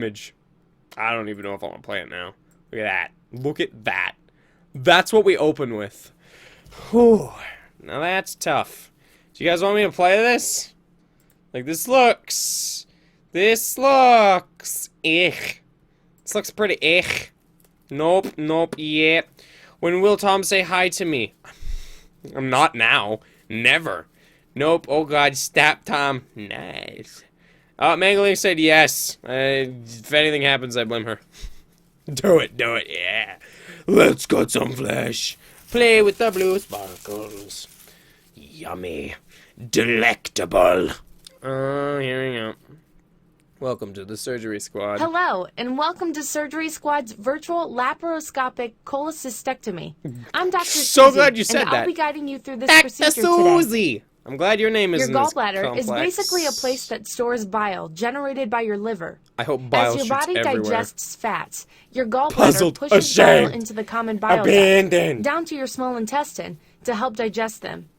image. I don't even know if I want to play it now. Look at that. Look at that. That's what we open with. Whew. Now that's tough. Do you guys want me to play this? Like, this looks... This looks pretty Nope, yeah. When will Tom say hi to me? I'm not now. Never. Nope, oh god, stop Tom. Nice. Mangaling said yes. If anything happens, I blame her. Do it, yeah. Let's cut some flesh. Play with the blue sparkles. Yummy. Delectable. Here we go. Welcome to the Surgery Squad. Hello, and welcome to Surgery Squad's virtual laparoscopic cholecystectomy. I'm Dr. So glad you said and that. I'll be guiding you through this procedure today. I'm glad your name isn't Your as gallbladder complex. is basically a place that stores bile generated by your liver. I hope bile As your shoots body everywhere. digests fats, your gallbladder Puzzled, pushes ashamed, bile into the common bile abandoned. duct down to your small intestine to help digest them.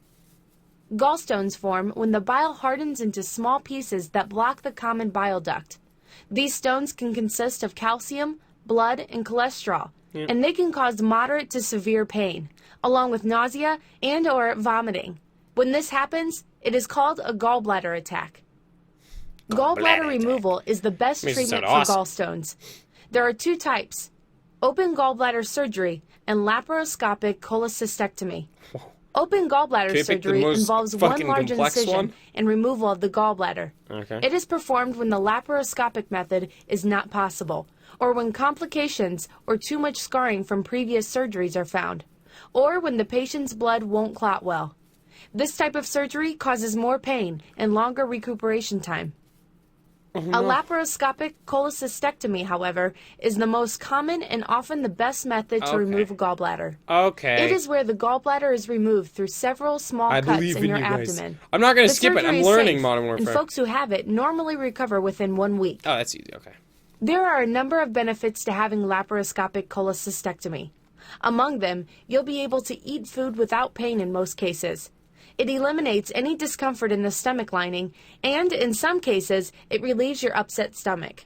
Gallstones form when the bile hardens into small pieces that block the common bile duct. These stones can consist of calcium, blood, and cholesterol, and they can cause moderate to severe pain, along with nausea and or vomiting. When this happens, it is called a gallbladder attack. Gallbladder removal is the best treatment for gallstones. There are two types: open gallbladder surgery and laparoscopic cholecystectomy. Open gallbladder surgery involves one large incision and removal of the gallbladder. Okay. It is performed when the laparoscopic method is not possible, or when complications or too much scarring from previous surgeries are found, or when the patient's blood won't clot well. This type of surgery causes more pain and longer recuperation time. A laparoscopic cholecystectomy, however, is the most common and often the best method to remove a gallbladder. Okay. It is where the gallbladder is removed through several small cuts in your abdomen. I'm not going to skip it. I'm learning Modern Warfare. And folks who have it normally recover within 1 week. Oh, that's easy. Okay. There are a number of benefits to having laparoscopic cholecystectomy. Among them, you'll be able to eat food without pain in most cases. It eliminates any discomfort in the stomach lining, and in some cases, it relieves your upset stomach.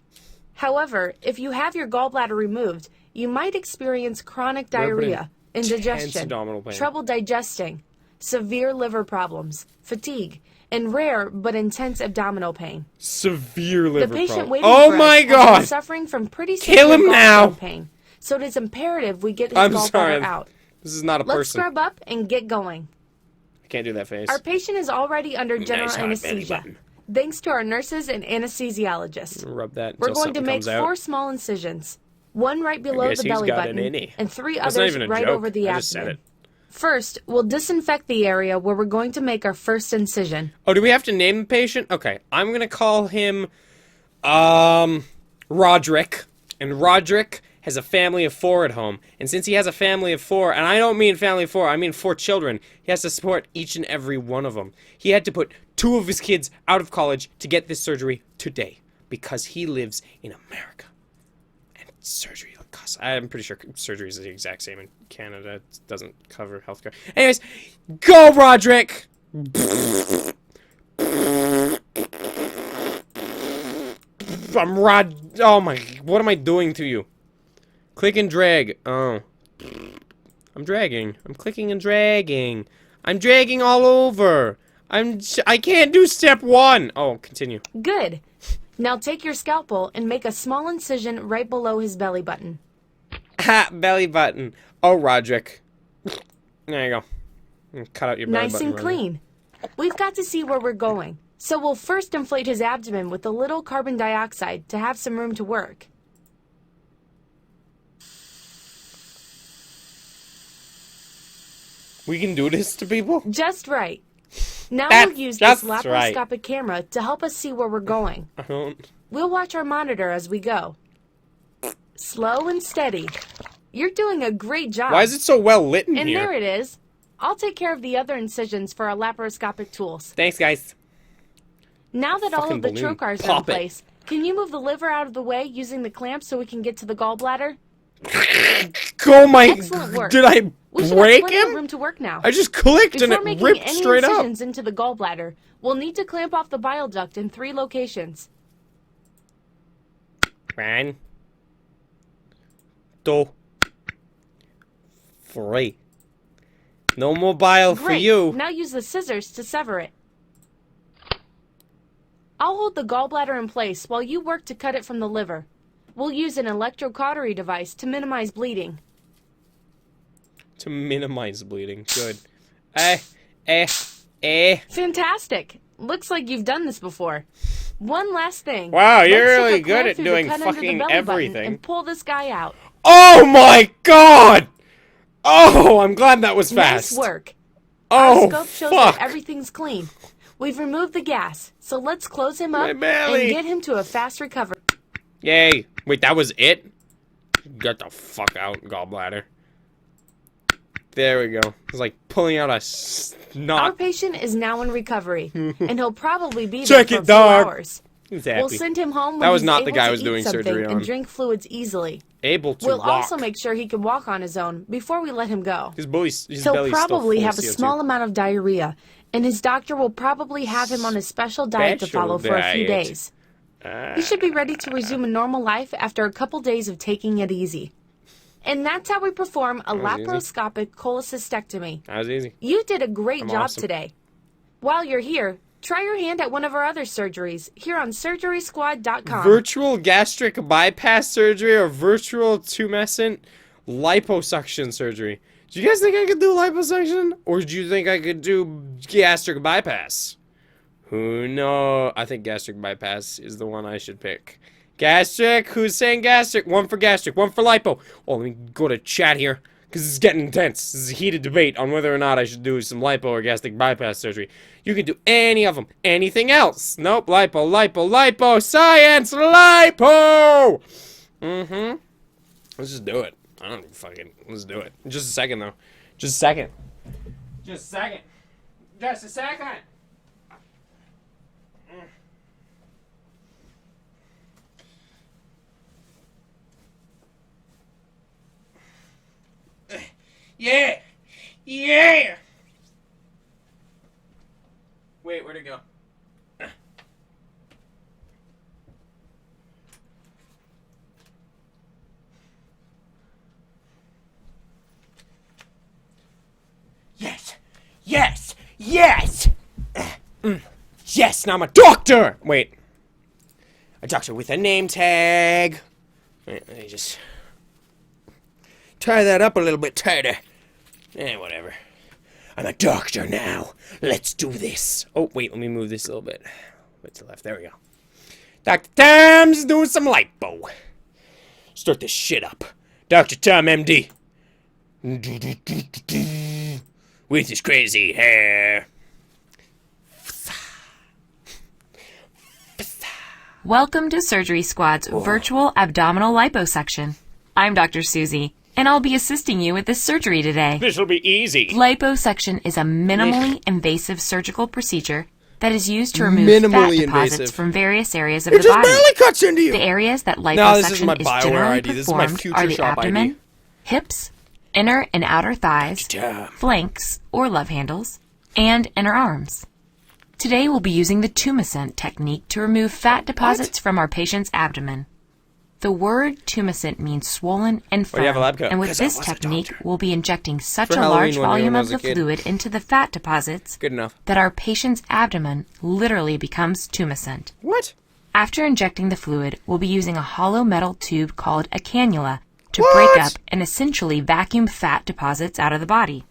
However, if you have your gallbladder removed, you might experience chronic diarrhea, indigestion, trouble digesting, severe liver problems, fatigue, and rare but intense abdominal pain. Severe liver The patient problem. waiting for us has been suffering from pretty severe gallstone pain, so it is imperative we get his gallbladder out. This is not a person. Let's scrub up and get going. I can't do that face. Our patient is already under general anesthesia, thanks to our nurses and anesthesiologists. Rub that. We're going to make 4 small incisions, one right below the belly button, and 3 others right over the abdomen. First, we'll disinfect the area where we're going to make our first incision. Oh, do we have to name the patient? Okay, I'm gonna call him, Roderick. And Roderick has a family of 4 at home. And since he has a family of 4, and I don't mean family of 4, I mean 4 children, he has to support each and every one of them. He had to put 2 of his kids out of college to get this surgery today, because he lives in America. And surgery costs, I'm pretty sure surgery is the exact same in Canada. It doesn't cover healthcare. Anyways, go Roderick! Oh my, what am I doing to you? Click and drag. Oh. I'm dragging. I'm clicking and dragging. I'm dragging all over. I can't do step 1. Oh, continue. Good. Now take your scalpel and make a small incision right below his belly button. Ha, belly button. Oh, Roderick. There you go. Cut out your belly button. Nice and clean. We've got to see where we're going. So we'll first inflate his abdomen with a little carbon dioxide to have some room to work. We can do this to people? Just right. Now we'll use this laparoscopic camera to help us see where we're going. We'll watch our monitor as we go. Slow and steady. You're doing a great job. Why is it so well lit in here? And here? there it is. I'll take care of the other incisions for our laparoscopic tools. Thanks, guys. Now that all of the trocars are in place, can you move the liver out of the way using the clamp so we can get to the gallbladder? Oh my! Excellent work. Did I break him? Room to work now. I just clicked and it ripped straight up. Before making any incisions into the gallbladder, we'll need to clamp off the bile duct in 3 locations. 1, 2, 3. No more bile for Great. you. Now use the scissors to sever it. I'll hold the gallbladder in place while you work to cut it from the liver. We'll use an electrocautery device to minimize bleeding. To minimize bleeding. Good. Fantastic. Looks like you've done this before. One last thing. Wow, you're Let's stick really a good clamp at through the doing cut under the fucking belly button everything. and pull this guy out. Oh my god! Oh, I'm glad that was fast. Nice work. Oh, Our scope shows fuck. that everything's clean. We've removed the gas, so let's close him up My and belly. get him to a fast recovery. Yay. Wait, that was it? Get the fuck out, gallbladder. There we go. It's like pulling out a Our snot. patient is now in recovery, and he'll probably be Check there for it, a few dog. hours. He's We'll happy. send him home when That was he's not the able guy I to was eat doing something surgery on. and drink fluids easily. Able to We'll walk. also make sure he can walk on his own before we let him go. His He'll belly's probably still have full a of CO2. small amount of diarrhea, and his doctor will probably have him on a special diet to Special follow for a few diet. days. He should be ready to resume a normal life after a couple days of taking it easy. And that's how we perform a was easy. laparoscopic cholecystectomy. That was easy. You did a great I'm job awesome. today. While you're here, try your hand at one of our other surgeries here on surgerysquad.com. Virtual gastric bypass surgery or virtual tumescent liposuction surgery. Do you guys think I could do liposuction? Or do you think I could do gastric bypass? Who knows? I think gastric bypass is the one I should pick. Gastric? Who's saying gastric? One for gastric, one for lipo. Oh, let me go to chat here, because this is getting intense. This is a heated debate on whether or not I should do some lipo or gastric bypass surgery. You can do any of them. Anything else? Nope. Lipo, lipo, lipo. Science, lipo! Mm-hmm. Let's just do it. I don't fucking... Let's do it. Just a second, though. Just a second. Just a second. Just a second. Yeah! Yeah! Wait, where'd it go? Yes! Yes! Yes! Yes, now I'm a doctor! Wait. A doctor with a name tag. Wait, let me just... tie that up a little bit tighter. Whatever. I'm a doctor now. Let's do this. Oh, wait, let me move this a little bit. Bit to the left. There we go. Dr. Tom's doing some lipo. Start this shit up. Dr. Tom, MD. With his crazy hair. Welcome to Surgery Squad's virtual abdominal liposuction. I'm Dr. Susie, and I'll be assisting you with this surgery today. This'll be easy. Liposuction is a minimally invasive surgical procedure that is used to remove Minimally fat deposits invasive. from various areas of It the just body. barely cuts into you. The areas that No, this is my liposuction is Bioware generally ID. This is my performed future are the shop ID. abdomen, hips, inner and outer thighs, Tom. flanks or love handles, and inner arms. Today we'll be using the tumescent technique to remove fat deposits from our patient's abdomen. The word tumescent means swollen and Why do you firm, have a lab coat? and with 'Cause I this was a technique doctor. we'll be injecting such For a Halloween large one year volume when I of was a the kid. fluid into the fat deposits Good enough. that our patient's abdomen literally becomes tumescent. What? After injecting the fluid, we'll be using a hollow metal tube called a cannula to What? break up and essentially vacuum fat deposits out of the body.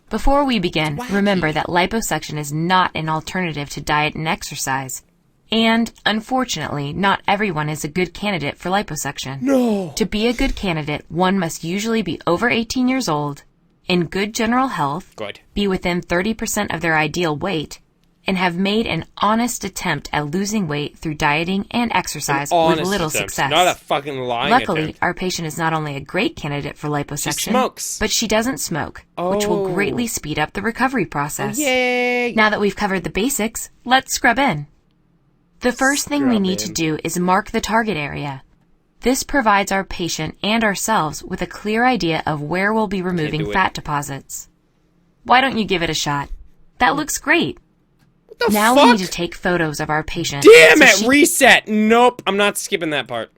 Before we begin, remember that liposuction is not an alternative to diet and exercise. And, unfortunately, not everyone is a good candidate for liposuction. No. To be a good candidate, one must usually be over 18 years old, in good general health, Good. be within 30% of their ideal weight, and have made an honest attempt at losing weight through dieting and exercise with Honest little attempt, success. Not a fucking lying Luckily, attempt. our patient is not only a great candidate for liposuction, smokes. but she doesn't smoke, which will Oh. greatly speed up the recovery process. Yay! Now that we've covered the basics, let's scrub in. The first thing we Scrub need to in. do is mark the target area. This provides our patient and ourselves with a clear idea of where we'll be removing do it. fat deposits. Why don't you give it a shot? That looks great. What the Now fuck? we need to take photos of our patient. Damn so it! she- Reset! Nope, I'm not skipping that part.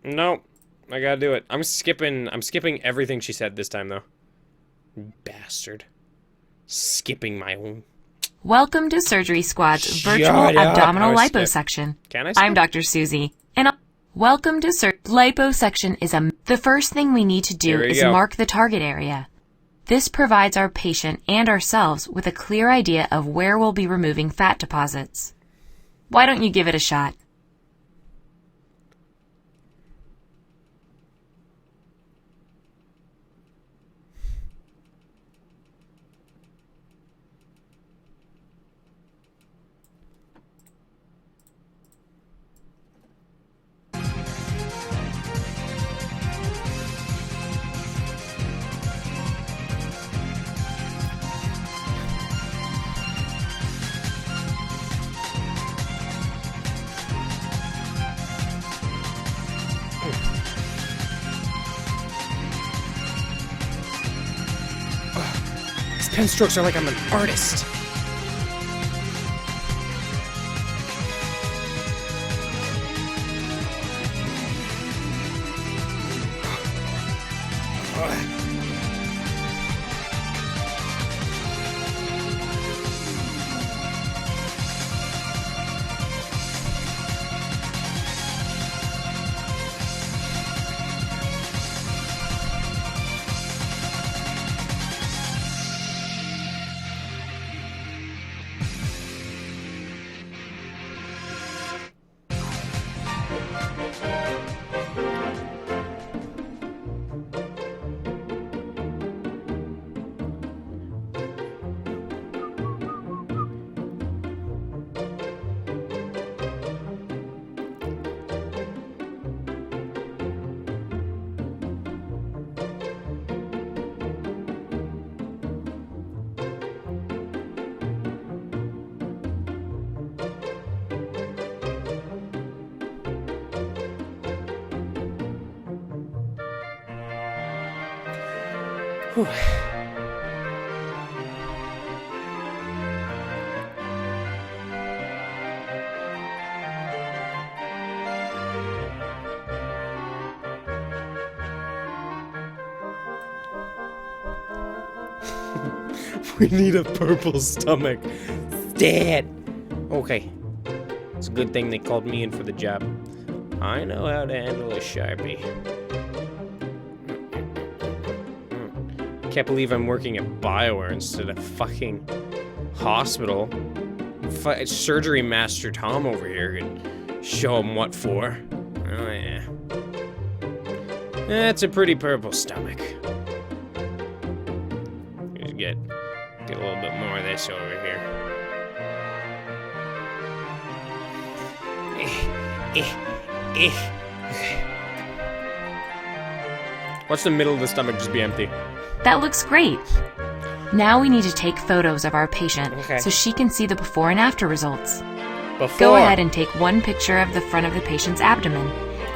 Nope. I gotta do it. I'm skipping everything she said this time, though. Bastard. Skipping my own. Welcome to Surgery Squad's Shut virtual up. abdominal I skip. liposuction. Can I skip? I'm Dr. Susie, and welcome to liposuction is the first thing we need to do Here we is go. mark the target area. This provides our patient and ourselves with a clear idea of where we'll be removing fat deposits. Why don't you give it a shot? These pen strokes are like I'm an artist. Whew. We need a purple stomach. Dead. Okay. It's a good thing they called me in for the job. I know how to handle a Sharpie. Can't believe I'm working at BioWare instead of fucking hospital. Surgery Master Tom over here could show him what for. Oh yeah. That's a pretty purple stomach. Just get a little bit more of this over here. Watch the middle of the stomach just be empty. That looks great. Now we need to take photos of our patient Okay. so she can see the before and after results. Before. Go ahead and take one picture of the front of the patient's abdomen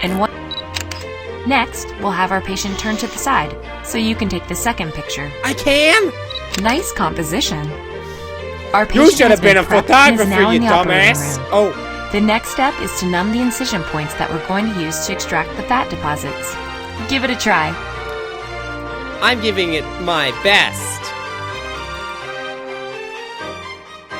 and one. Next, we'll have our patient turn to the side so you can take the second picture. I can? Nice composition. Our You patient should has have been a prepped and is photographer, now you in the operating dumbass. room. Oh, The next step is to numb the incision points that we're going to use to extract the fat deposits. Give it a try. I'm giving it my best.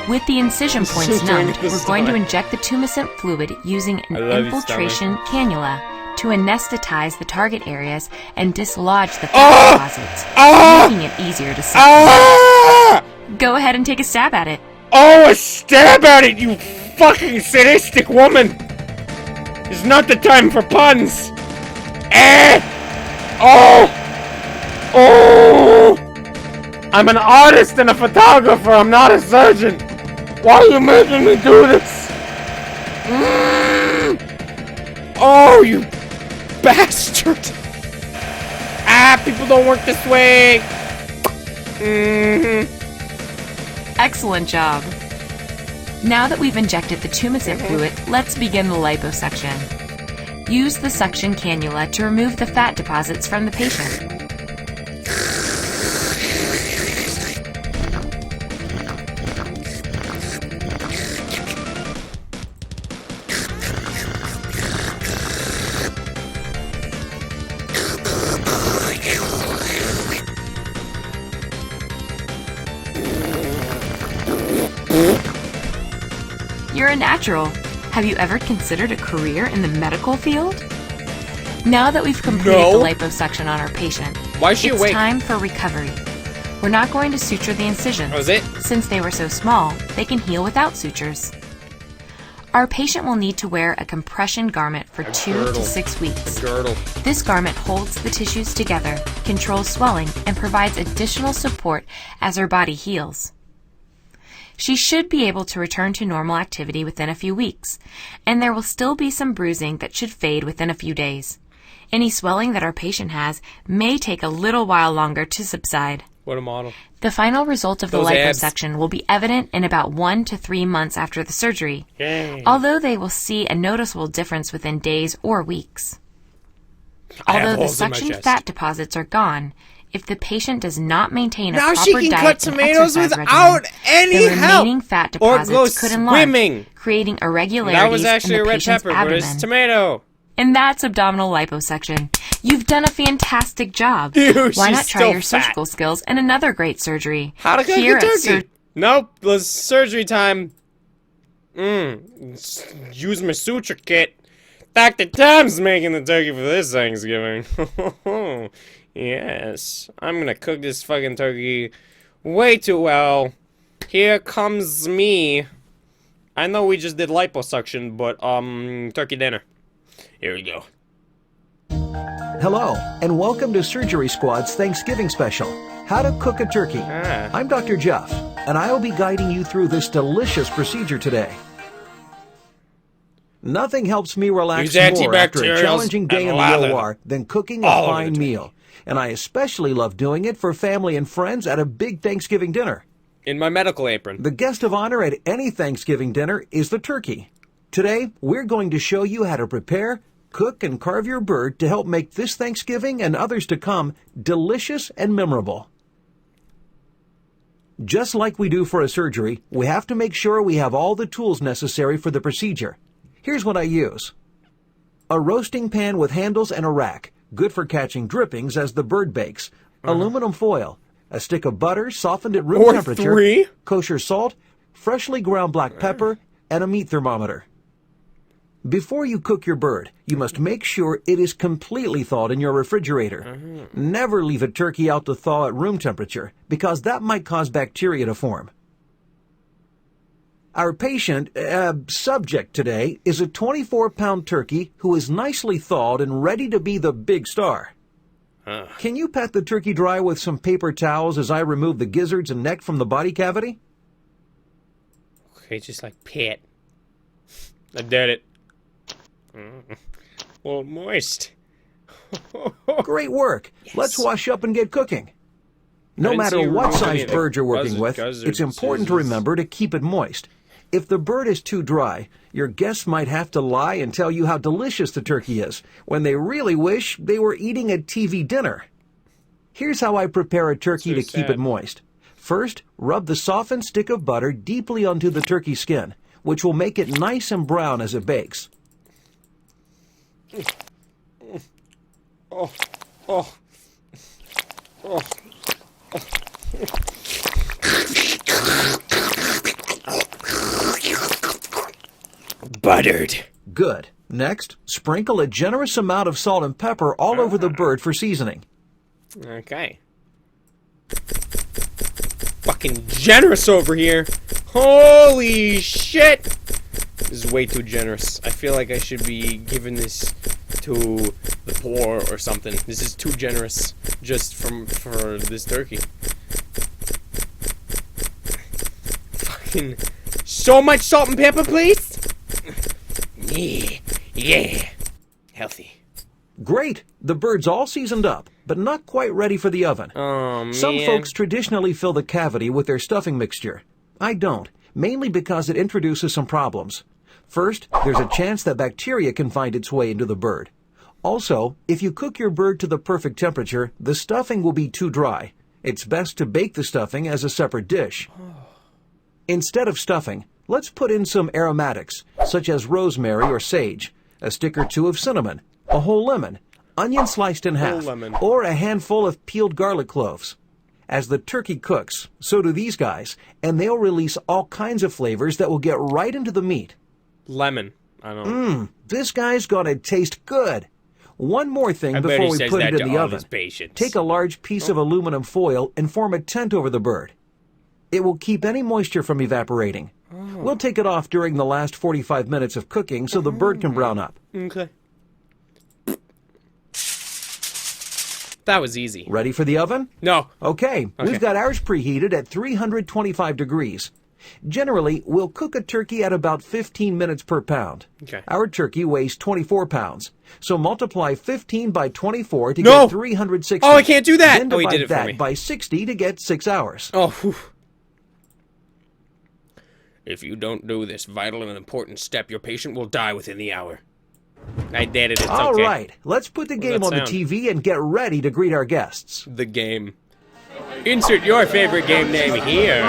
With the incision points She's doing numbed, this we're going to time. inject the tumescent fluid using I an love you, infiltration cannula to anesthetize the target areas and dislodge the fat Ah! deposits, Ah! making it easier to suck. Ah! Go ahead and take a stab at it. Oh, a stab at it, you fucking sadistic woman! It's not the time for puns! Eh! Oh! Oh! I'm an artist and a photographer, I'm not a surgeon! Why are you making me do this? Oh, you bastard! Ah, people don't work this way! Excellent job. Now that we've injected the tumescent fluid, let's begin the liposuction. Use the suction cannula to remove the fat deposits from the patient. a natural. Have you ever considered a career in the medical field? Now that we've completed No. the liposuction on our patient, Why is she it's awake? time for recovery. We're not going to suture the incisions. Oh, is it? Since they were so small, they can heal without sutures. Our patient will need to wear a compression garment for 2 to girdle. 6 weeks. Girdle. This garment holds the tissues together, controls swelling, and provides additional support as her body heals. She should be able to return to normal activity within a few weeks, and there will still be some bruising that should fade within a few days. Any swelling that our patient has may take a little while longer to subside. What a model. The final result of the Those abs. liposuction will be evident in about 1 to 3 months after the surgery, Yay. although they will see a noticeable difference within days or weeks. I have Although the holes in my suctioned chest. fat deposits are gone, if the patient does not maintain a Now proper she can diet cut and tomatoes exercise without regimen, any the help. remaining fat Or deposits go could enlarge, swimming. creating irregularities That was actually in a the red patient's pepper, but it's abdomen. tomato. And that's abdominal liposuction. You've done a fantastic job. Ew, Why she's not try still your fat. surgical skills in another great surgery? How to cook Here a at turkey? Nope, it's surgery time. Use my suture kit. Dr. Tom's making the turkey for this Thanksgiving. Yes, I'm gonna cook this fucking turkey way too well. Here comes me. I know we just did liposuction, but turkey dinner. Here we go. Hello, and welcome to Surgery Squad's Thanksgiving special, How to Cook a Turkey. Ah. I'm Dr. Jeff, and I will be guiding you through this delicious procedure today. Nothing helps me relax Use more after a antibacterials challenging day and in the lather OR than cooking a all over fine the meal, and I especially love doing it for family and friends at a big Thanksgiving dinner. In my medical apron. The guest of honor at any Thanksgiving dinner is the turkey. Today, we're going to show you how to prepare, cook, and carve your bird to help make this Thanksgiving and others to come delicious and memorable. Just like we do for a surgery, we have to make sure we have all the tools necessary for the procedure. Here's what I use. A roasting pan with handles and a rack, good for catching drippings as the bird bakes. Aluminum foil, a stick of butter softened at room Or temperature, 3. kosher salt, freshly ground black pepper, and a meat thermometer. Before you cook your bird, you must make sure it is completely thawed in your refrigerator. Never leave a turkey out to thaw at room temperature, because that might cause bacteria to form. Our subject today is a 24-pound turkey who is nicely thawed and ready to be the big star. Can you pat the turkey dry with some paper towels as I remove the gizzards and neck from the body cavity? Okay, just like pit. I did it. Well, moist. Great work. Yes. Let's wash up and get cooking. No didn't see matter you what remove any size of the bird you're working with, gizzards, it's important to scissors. remember to keep it moist. If the bird is too dry, your guests might have to lie and tell you how delicious the turkey is, when they really wish they were eating a TV dinner. Here's how I prepare a turkey So to keep sad. it moist. First, rub the softened stick of butter deeply onto the turkey skin, which will make it nice and brown as it bakes. Oh, oh, oh. Buttered. Good. Next, sprinkle a generous amount of salt and pepper all over the bird for seasoning. Okay. Fucking generous over here. Holy shit! This is way too generous. I feel like I should be giving this to the poor or something. This is too generous just for this turkey. Fucking so much salt and pepper, please. Yeah, yeah. Healthy. Great! The bird's all seasoned up, but not quite ready for the oven. Oh man. Some folks traditionally fill the cavity with their stuffing mixture. I don't, mainly because it introduces some problems. First, there's a chance that bacteria can find its way into the bird. Also, if you cook your bird to the perfect temperature, the stuffing will be too dry. It's best to bake the stuffing as a separate dish. Instead of stuffing, let's put in some aromatics, such as rosemary or sage, a stick or two of cinnamon, a whole lemon, onion sliced in half, lemon. or a handful of peeled garlic cloves. As the turkey cooks, so do these guys, and they'll release all kinds of flavors that will get right into the meat. Lemon. I don't know. This guy's gonna taste good. One more thing I bet before he we says put that it to in the all oven. his patients. Take a large piece of aluminum foil and form a tent over the bird. It will keep any moisture from evaporating. We'll take it off during the last 45 minutes of cooking so the bird can brown up. Okay. That was easy. Ready for the oven? No. Okay, we've got ours preheated at 325 degrees. Generally, we'll cook a turkey at about 15 minutes per pound. Okay. Our turkey weighs 24 pounds, so multiply 15 by 24 to No! get 360. Oh, I can't do that! Then Oh, he divide did it for that me. by 60 to get 6 hours. Oh, whew. If you don't do this vital and important step, your patient will die within the hour. I did it. It's All okay. right, let's put the What does game that on the sound? TV and get ready to greet our guests. The game. Insert your favorite game name here.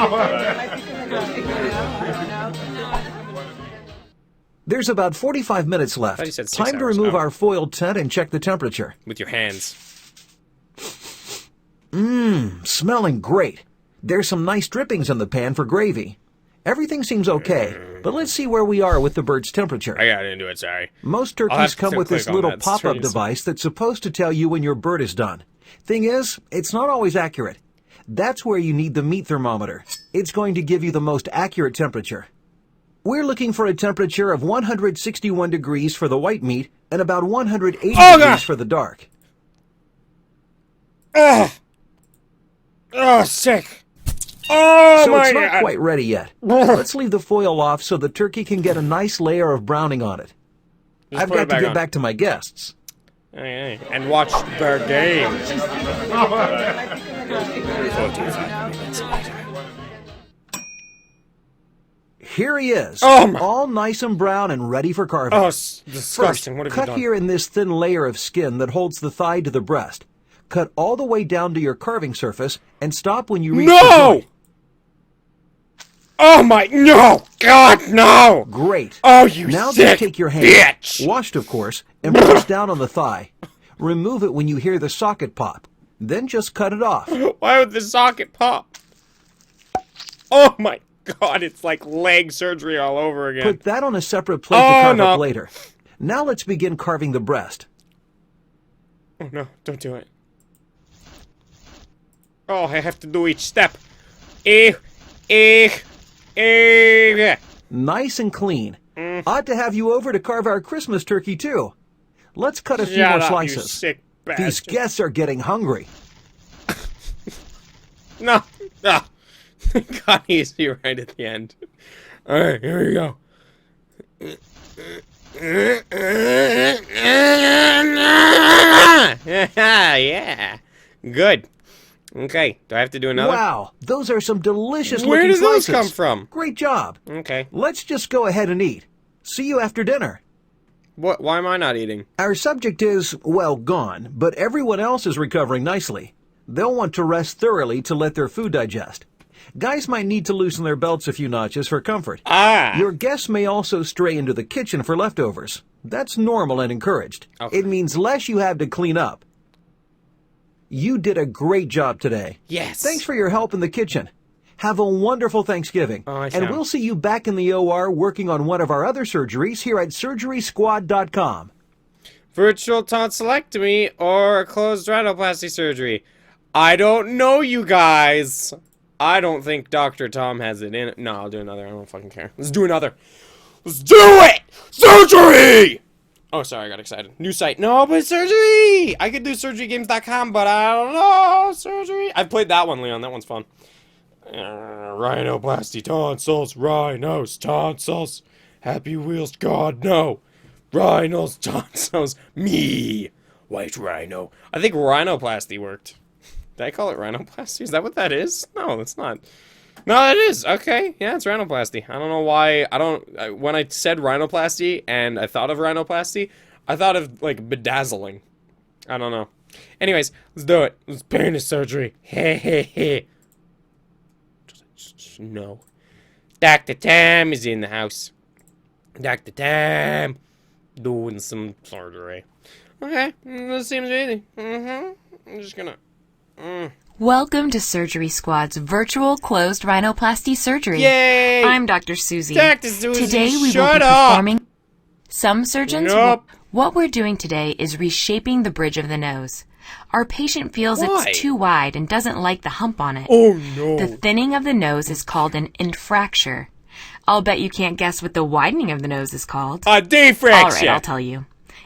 There's about 45 minutes thought left. you said 6 Time to hours. remove Oh. our foiled tent and check the temperature. With your hands. Smelling great. There's some nice drippings in the pan for gravy. Everything seems okay, but let's see where we are with the bird's temperature. I got into it, sorry. Most I'll have turkeys to come with this click on little that pop-up screen. device that's supposed to tell you when your bird is done. Thing is, it's not always accurate. That's where you need the meat thermometer. It's going to give you the most accurate temperature. We're looking for a temperature of 161 degrees for the white meat and about 180 Oh, degrees God. for the dark. Ugh. Oh, sick. Oh, So my it's not God. quite ready yet. Let's leave the foil off so the turkey can get a nice layer of browning on it. Just I've put it got to back get on. back to my guests. Hey, hey. And watch the game. 45 minutes later. Here he is, Oh, my- all nice and brown and ready for carving. Oh, disgusting. What have you Cut done? here in this thin layer of skin that holds the thigh to the breast. Cut all the way down to your carving surface and stop when you reach the No! joint. Oh, my... No! God, no! Great. Oh, you Now sick just take your hand, bitch! washed of course, and press down on the thigh. Remove it when you hear the socket pop. Then just cut it off. Why would the socket pop? Oh, my God. It's like leg surgery all over again. Put that on a separate plate to Oh, carve no. up later. Now let's begin carving the breast. Oh, no. Don't do it. Oh, I have to do each step. Eh. Nice and clean. Ought to have you over to carve our Christmas turkey too. Let's cut a few Shut more up, you slices. sick These bastard. guests are getting hungry. No. No. Got easy right at the end. Alright, here we go. Yeah. Good. Okay. Do I have to do another? Wow, those are some delicious Where looking did those slices. come from? Great job. Okay. Let's just go ahead and eat. See you after dinner. What? Why am I not eating? Our subject is, well, gone, but everyone else is recovering nicely. They'll want to rest thoroughly to let their food digest. Guys might need to loosen their belts a few notches for comfort. Ah. Your guests may also stray into the kitchen for leftovers. That's normal and encouraged. Okay. It means less you have to clean up. You did a great job today. Yes. Thanks for your help in the kitchen. Have a wonderful Thanksgiving. Oh, I and shall. we'll see you back in the OR working on one of our other surgeries here at surgerysquad.com. Virtual tonsillectomy or closed rhinoplasty surgery. I don't know, you guys. I don't think Dr. Tom has it in it. No, I'll do another. I don't fucking care. Let's do another. Let's do it! Surgery! Oh, sorry, I got excited. New site. No, but surgery! I could do surgerygames.com, but I don't know. Surgery. I've played that one, Leon. That one's fun. Rhinoplasty, tonsils, rhinos, tonsils. Happy Wheels, God, no. Rhinos, tonsils, me. White rhino. I think rhinoplasty worked. Did I call it rhinoplasty? Is that what that is? No, that's not. No, it is. Okay. Yeah, it's rhinoplasty. I don't know why. When I said rhinoplasty and I thought of rhinoplasty, I thought of, like, bedazzling. I don't know. Anyways, let's do it. Let's penis surgery. Hey, hey, hey. No. Dr. Tom is in the house. Dr. Tom. Doing some surgery. Okay. That seems easy. I'm just gonna... Welcome to Surgery Squad's virtual closed rhinoplasty surgery. Yay! I'm Dr. Susie. Dr. Susie, Today we will shut be up! performing. Some surgeons Nope. What we're doing today is reshaping the bridge of the nose. Our patient feels Why? it's too wide and doesn't like the hump on it. Oh no. The thinning of the nose is called an infracture. I'll bet you can't guess what the widening of the nose is called. A defraction. All right, I'll tell you.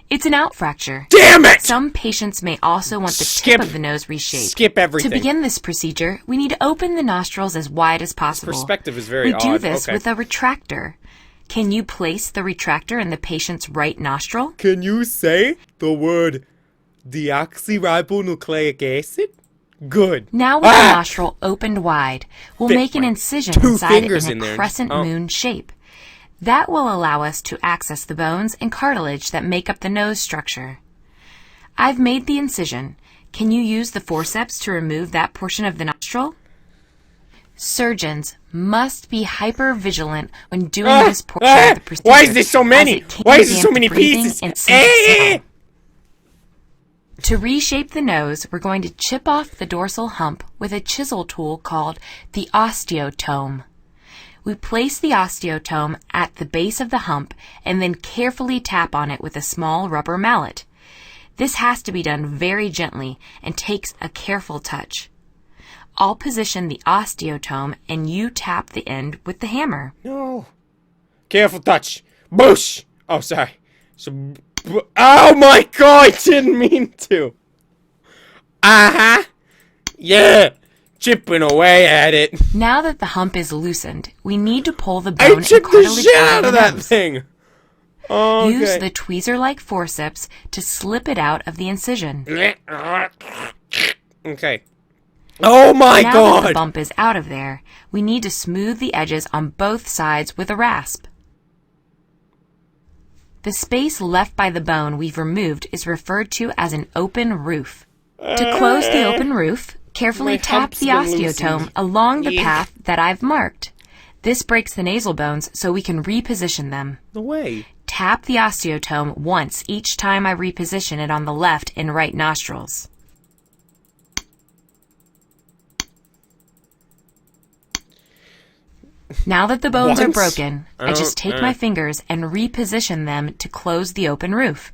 It's an outfracture. Damn it! Some patients may also want the Skip. tip of the nose reshaped. Skip everything. To begin this procedure, we need to open the nostrils as wide as possible. Perspective is very We do odd. this Okay. with a retractor. Can you place the retractor in the patient's right nostril? Can you say the word deoxyribonucleic acid? Good. Now with the nostril opened wide, we'll Fit make an my incision 2 inside it fingers in in a there. crescent Oh. moon shape. That will allow us to access the bones and cartilage that make up the nose structure. I've made the incision. Can you use the forceps to remove that portion of the nostril? Surgeons must be hyper-vigilant when doing this portion of the procedure. Why is there so many? as it can Why is there so dampen many breathing pieces? and sink Eh! To reshape the nose, we're going to chip off the dorsal hump with a chisel tool called the osteotome. We place the osteotome at the base of the hump and then carefully tap on it with a small rubber mallet. This has to be done very gently and takes a careful touch. I'll position the osteotome and you tap the end with the hammer. No. Careful touch. Boosh! Oh, sorry. Oh my god, I didn't mean to. Uh-huh. Yeah. Chipping away at it. Now that the hump is loosened, we need to pull the I bone and chipped the cartilage shit out out of of the that nose. thing. Okay. Use the tweezer-like forceps to slip it out of the incision. Okay. Oh my Now that god! the bump is out of there, we need to smooth the edges on both sides with a rasp. The space left by the bone we've removed is referred to as an open roof. To close the open roof, carefully My tap hump's the been osteotome loosened. along the Yeah. path that I've marked. This breaks the nasal bones so we can reposition them. No way. Tap the osteotome once each time I reposition it on the left and right nostrils. Now that the bones are Once? broken, I just take my uh. fingers and reposition them to close the open roof.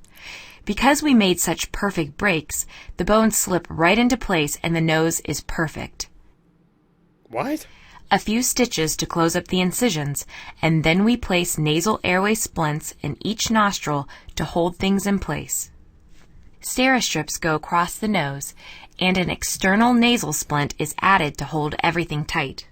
Because we made such perfect breaks, the bones slip right into place and the nose is perfect. What? A few stitches to close up the incisions, and then we place nasal airway splints in each nostril to hold things in place. Steri-strips go across the nose, and an external nasal splint is added to hold everything tight.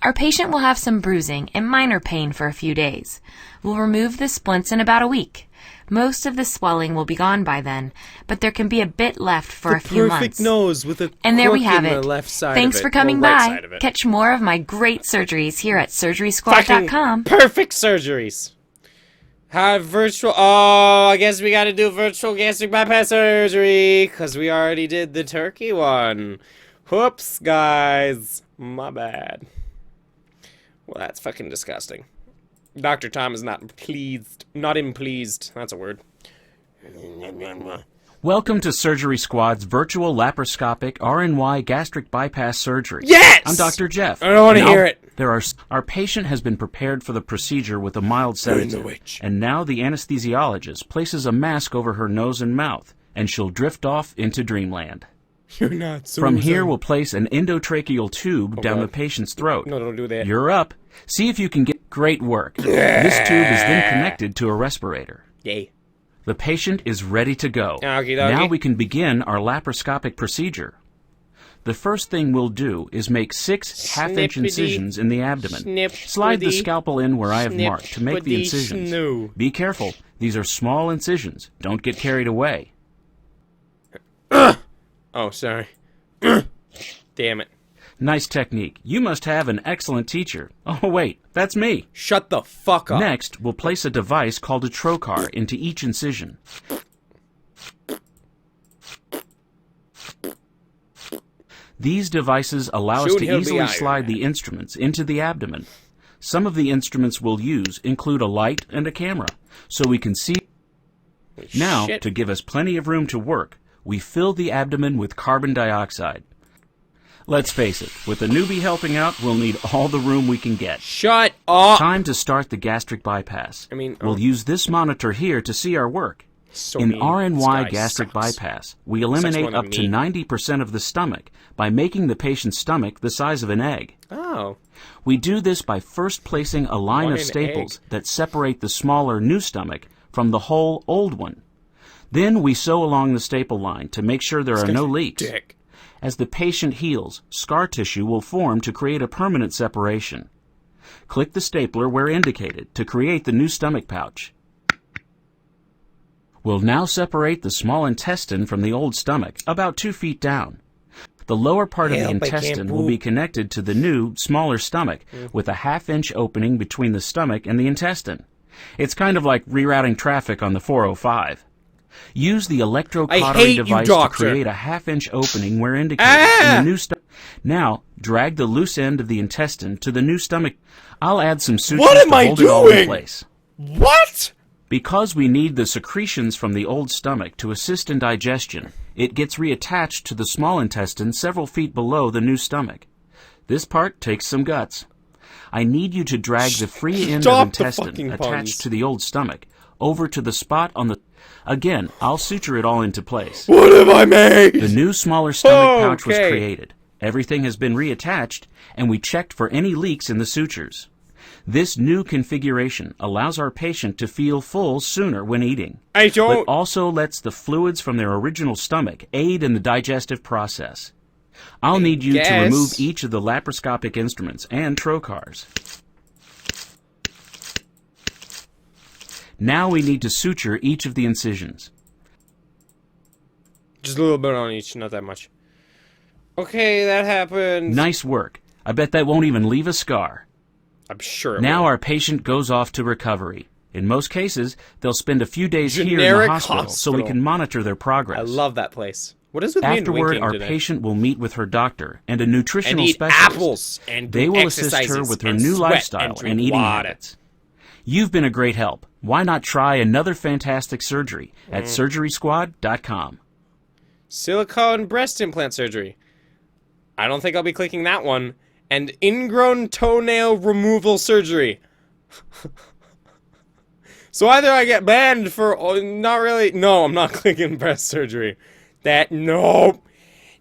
Our patient will have some bruising and minor pain for a few days. We'll remove the splints in about a week. Most of the swelling will be gone by then, but there can be a bit left for a few months. Perfect nose with a And there we crook have in it. the left side Thanks of it, for coming or right by. side of it. Catch more of my great surgeries here at Fucking surgerysquad.com. perfect surgeries. Have virtual. Oh, I guess we got to do virtual gastric bypass surgery because we already did the turkey one. Whoops, guys, my bad. Well, that's fucking disgusting. Dr. Tom is not pleased. Not pleased. That's a word. Welcome to Surgery Squad's virtual laparoscopic RNY gastric bypass surgery. Yes! I'm Dr. Jeff. I don't want to Now, hear it. Our patient has been prepared for the procedure with a mild the sedative, witch. and now the anesthesiologist places a mask over her nose and mouth, and she'll drift off into dreamland. You're not so. From here, we'll place an endotracheal tube down God. the patient's throat. No, don't do that. You're up. See if you can get great work. This tube is then connected to a respirator. Yay. The patient is ready to go. Okie dokie. Now we can begin our laparoscopic procedure. The first thing we'll do is make 6 half-inch Snippity, incisions in the abdomen. Slide the snippity, scalpel in where I have marked to make the snippity incisions. snoo. Be careful. These are small incisions. Don't get carried away. Oh, sorry. Damn it. Nice technique. You must have an excellent teacher. Oh, wait. That's me. Shut the fuck up. Next, we'll place a device called a trocar into each incision. These devices allow us Soon to he'll be easily Iron slide Man. the instruments into the abdomen. Some of the instruments we'll use include a light and a camera, so we can see. Now, Shit. to give us plenty of room to work, we fill the abdomen with carbon dioxide. Let's face it, with a newbie helping out, we'll need all the room we can get. Shut up! Time to start the gastric bypass. I mean, we'll use this monitor here to see our work. So In mean. RNY This guy gastric sucks. bypass, we eliminate one up of to me. 90% of the stomach by making the patient's stomach the size of an egg. Oh. We do this by first placing a line What of an staples egg. that separate the smaller new stomach from the whole old one. Then we sew along the staple line to make sure there are no leaks. Dick. As the patient heals, scar tissue will form to create a permanent separation. Click the stapler where indicated to create the new stomach pouch. We'll now separate the small intestine from the old stomach, about 2 feet down. The lower part of the Help, I can't intestine will be connected to the new, smaller stomach with a half-inch opening between the stomach and the intestine. It's kind of like rerouting traffic on the 405. Use the I electrocautery hate you, device to doctor. create a half-inch opening where indicated in the new stomach. Now, drag the loose end of the intestine to the new stomach. I'll add some sutures What am to I hold it all in doing? place. What? Because we need the secretions from the old stomach to assist in digestion, it gets reattached to the small intestine several feet below the new stomach. This part takes some guts. I need you to drag the free end Stop of the intestine fucking attached puns. to the old stomach over to the spot on the... Again, I'll suture it all into place. What have I made? The new smaller stomach pouch was Okay. created. Everything has been reattached, and we checked for any leaks in the sutures. This new configuration allows our patient to feel full sooner when eating, I but don't. also lets the fluids from their original stomach aid in the digestive process. I'll need you to guess. remove each of the laparoscopic instruments and trocars. Now we need to suture each of the incisions. Just a little bit on each, not that much. Okay, that happened. Nice work. I bet that won't even leave a scar. I'm sure. It Now will. our patient goes off to recovery. In most cases, they'll spend a few days here in Generic the hospital so we hospital. can monitor their progress. I love that place. What is with me and Afterward, winking our today? patient will meet with her doctor and a And nutritional eat specialist. apples and They do will assist her exercises with her and new sweat lifestyle and, drink and eating water. habits. You've been a great help. Why not try another fantastic surgery at surgerysquad.com. Silicone breast implant surgery. I don't think I'll be clicking that one. And ingrown toenail removal surgery. So either I get banned for not really. No, I'm not clicking breast surgery. Nope.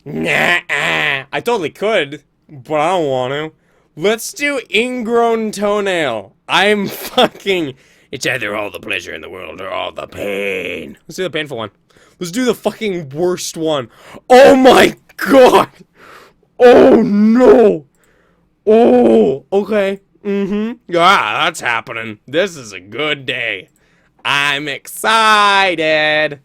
Nah. I totally could, but I don't want to. Let's do ingrown toenail. I'm fucking. It's either all the pleasure in the world or all the pain. Let's do the painful one. Let's do the fucking worst one. Oh my god. Oh no. Oh, okay. Yeah, that's happening. This is a good day. I'm excited.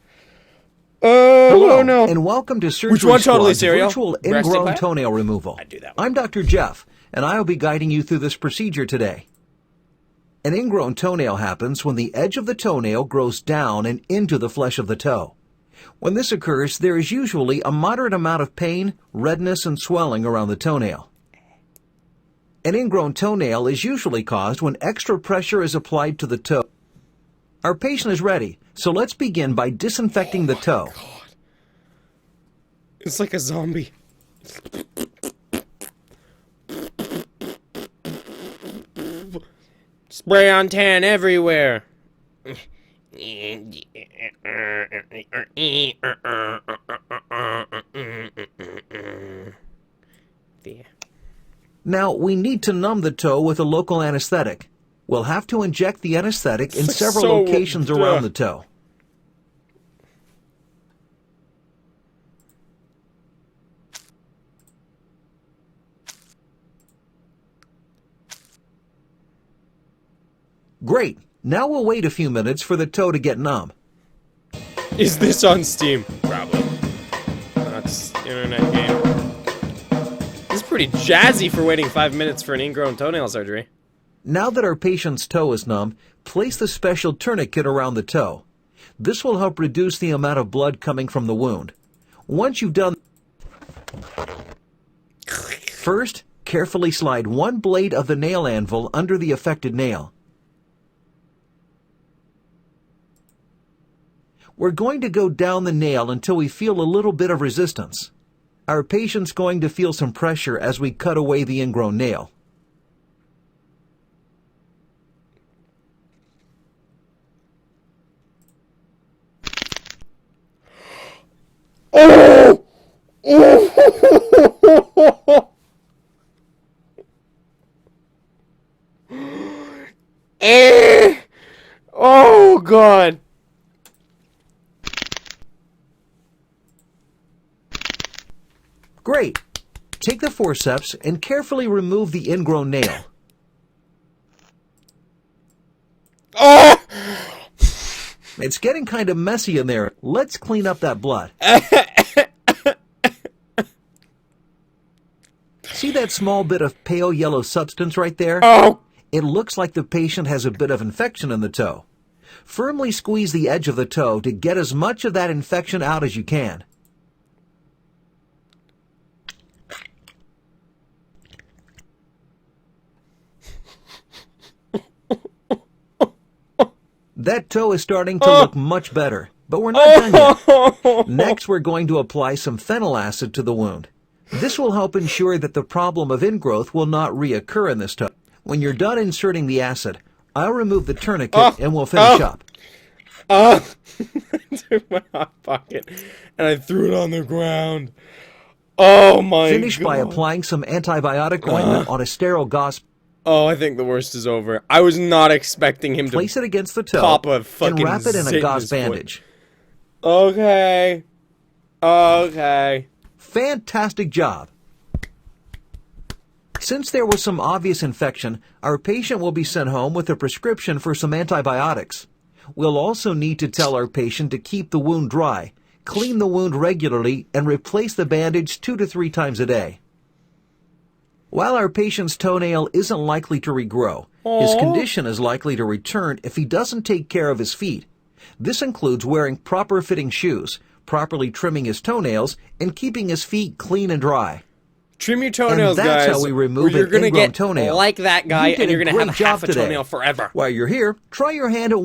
Hello, Oh no. and welcome to Surgery Which one totally, Squad's Serial? virtual Breast ingrown implant? toenail removal. I'd do that one. I'm Dr. Jeff, and I'll be guiding you through this procedure today. An ingrown toenail happens when the edge of the toenail grows down and into the flesh of the toe. When this occurs, there is usually a moderate amount of pain, redness, and swelling around the toenail. An ingrown toenail is usually caused when extra pressure is applied to the toe. Our patient is ready, so let's begin by disinfecting the toe. It's like a zombie. Spray on tan everywhere. There. Now, we need to numb the toe with a local anesthetic. We'll have to inject the anesthetic in It's several so- locations around the toe. Great. Now we'll wait a few minutes for the toe to get numb. Is this on Steam? Probably. That's internet game. This is pretty jazzy for waiting 5 minutes for an ingrown toenail surgery. Now that our patient's toe is numb, place the special tourniquet around the toe. This will help reduce the amount of blood coming from the wound. Once you've done... First, carefully slide one blade of the nail anvil under the affected nail. We're going to go down the nail until we feel a little bit of resistance. Our patient's going to feel some pressure as we cut away the ingrown nail. Oh! Eh! Oh, God. Great. Take the forceps and carefully remove the ingrown nail. Oh! It's getting kind of messy in there. Let's clean up that blood. See that small bit of pale yellow substance right there? Oh! It looks like the patient has a bit of infection in the toe. Firmly squeeze the edge of the toe to get as much of that infection out as you can. That toe is starting to look much better, but we're not done yet. Next, we're going to apply some phenylacid to the wound. This will help ensure that the problem of ingrowth will not reoccur in this toe. When you're done inserting the acid, I'll remove the tourniquet and we'll finish up. I took my hot pocket and I threw it on the ground. Oh my God. Finish by applying some antibiotic ointment on a sterile gauze. Oh, I think the worst is over. I was not expecting him to Place it against the toe pop a fucking and wrap it in zit a in gauze his foot. bandage. Okay. Okay. Fantastic job. Since there was some obvious infection, our patient will be sent home with a prescription for some antibiotics. We'll also need to tell our patient to keep the wound dry, clean the wound regularly, and replace the bandage 2 to 3 times a day. While our patient's toenail isn't likely to regrow, his condition is likely to return if he doesn't take care of his feet. This includes wearing proper fitting shoes, properly trimming his toenails, and keeping his feet clean and dry. Trim your toenails, And that's guys. how we remove or you're an gonna ingrown get toenail. like that guy, You did and you're a gonna have great job half a today. toenail forever. While you're here, try your hand at